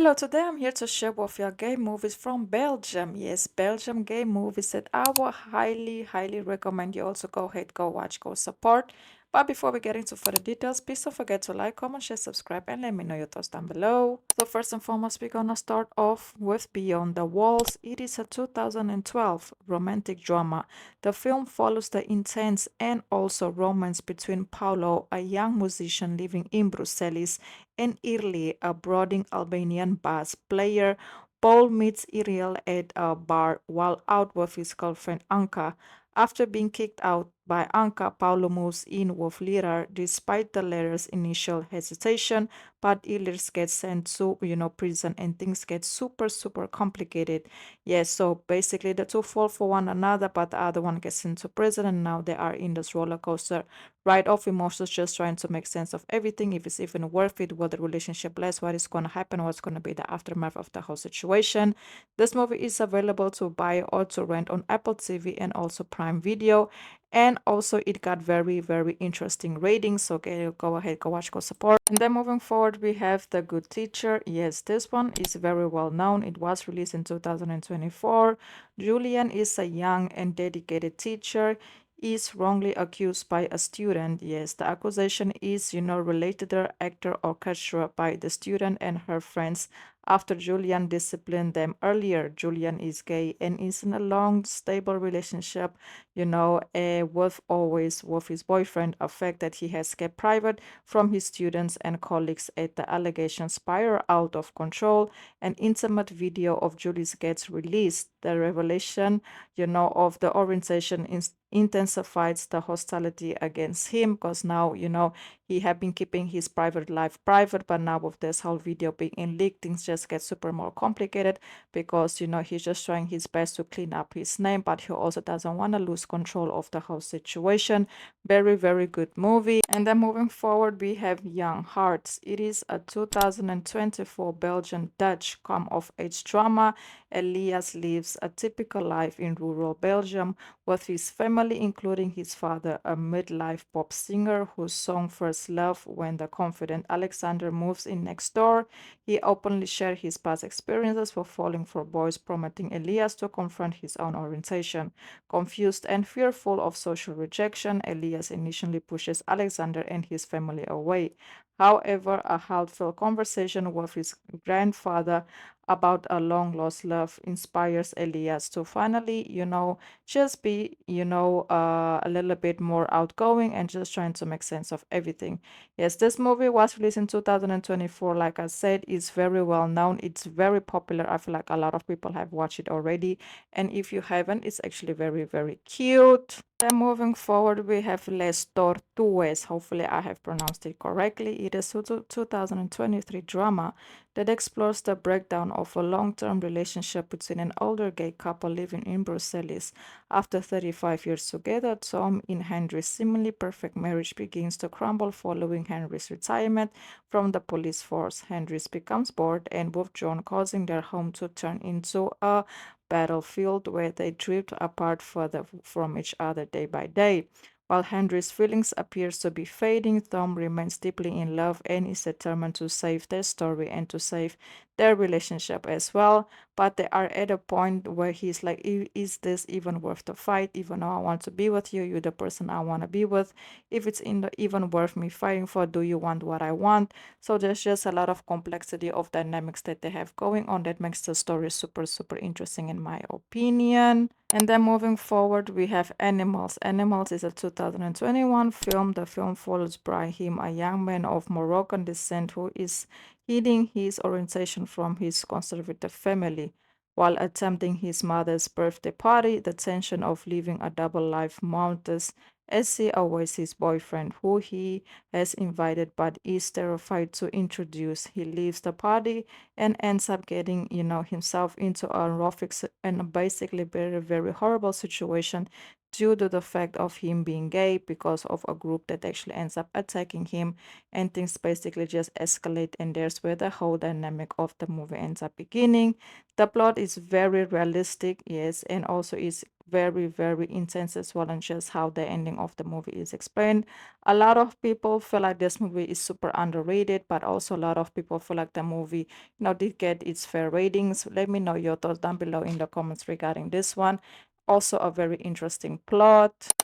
Hello, today I'm here to share with you gay movies from Belgium. Yes, Belgium Gay Movies that I will highly recommend you also go ahead, go watch, go support. But before we get into further details, please don't forget to like, comment, share, subscribe, and let me know your thoughts down below. So first and foremost, we're gonna start off with Beyond the Walls. It is a 2012 romantic drama. The film follows the intense and also romance between Paulo, a young musician living in Brussels, and Irli, a brooding Albanian bass player. Paul meets Iriel at a bar while out with his girlfriend Anka. After being kicked out by Anka, Paulo moves in with Lira despite the latter's initial hesitation, but Ilir gets sent to, prison and things get super complicated. Yes, so basically the two fall for one another, but the other one gets into prison and now they are in this roller coaster ride of emotions, just trying to make sense of everything, if it's even worth it, will the relationship last, what is going to happen, what's going to be the aftermath of the whole situation. This movie is available to buy or to rent on Apple TV and also Prime Video. And also it got very interesting ratings. So go ahead, go watch, go support. And then moving forward, we have The Good Teacher. Yes, this one is very well known. It was released in 2024. Julian is a young and dedicated teacher, is wrongly accused by a student. Yes, the accusation is, related to the actor orchestrated by the student and her friends after Julian disciplined them earlier. Julian is gay and is in a long, stable relationship, with always with his boyfriend, a fact that he has kept private from his students and colleagues as the allegations spiral out of control. An intimate video of Julius gets released. The revelation, of the orientation intensifies the hostility against him because now, he had been keeping his private life private, but now with this whole video being leaked, things just get super more complicated because, he's just trying his best to clean up his name, but he also doesn't want to lose control of the whole situation. Very good movie. And then moving forward, we have Young Hearts. It is a 2024 Belgian Dutch come-of-age drama. Elias lives a typical life in rural Belgium with his family, including his father, a midlife pop singer whose song First Love when the confident Alexander moves in next door. He openly shared his past experiences for falling for boys, prompting Elias to confront his own orientation. Confused and fearful of social rejection, Elias initially pushes Alexander and his family away. However, a heartfelt conversation with his grandfather about a long lost love inspires Elias to finally, just be, a little bit more outgoing and just trying to make sense of everything. Yes, this movie was released in 2024. Like I said, it's very well known. It's very popular. I feel like a lot of people have watched it already. And if you haven't, it's actually very cute. Then moving forward, we have Les Tortues. Hopefully, I have pronounced it correctly. It is a 2023 drama that explores the breakdown of a long-term relationship between an older gay couple living in Brussels. After 35 years together, Tom and Henry's seemingly perfect marriage begins to crumble following Henry's retirement from the police force. Henry becomes bored and withdrawn, causing their home to turn into a battlefield where they drift apart further from each other day by day. While Henry's feelings appears to be fading, Tom remains deeply in love and is determined to save their story and to save their relationship as well. But they are at a point where he's like, Is this even worth the fight? Even though I want to be with you, you're the person I want to be with. If it's even worth me fighting for, do you want what I want? So there's just a lot of complexity of dynamics that they have going on that makes the story super interesting in my opinion. And then moving forward, we have Animals. Animals is a 2021 film. The film follows Brahim, a young man of Moroccan descent who is hiding his orientation from his conservative family. While attempting his mother's birthday party, the tension of living a double life mounts as he awaits his boyfriend, who he has invited but is terrified to introduce. He leaves the party and ends up getting, himself into a horrific and basically very horrible situation due to the fact of him being gay because of a group that actually ends up attacking him, and things basically just escalate, and there's where the whole dynamic of the movie ends up beginning. The plot is very realistic, yes, and also is very, very intense as well, and just how the ending of the movie is explained. A lot of people feel like this movie is super underrated, but also a lot of people feel like the movie, did get its fair ratings. Let me know your thoughts down below in the comments regarding this one. Also, a very interesting plot.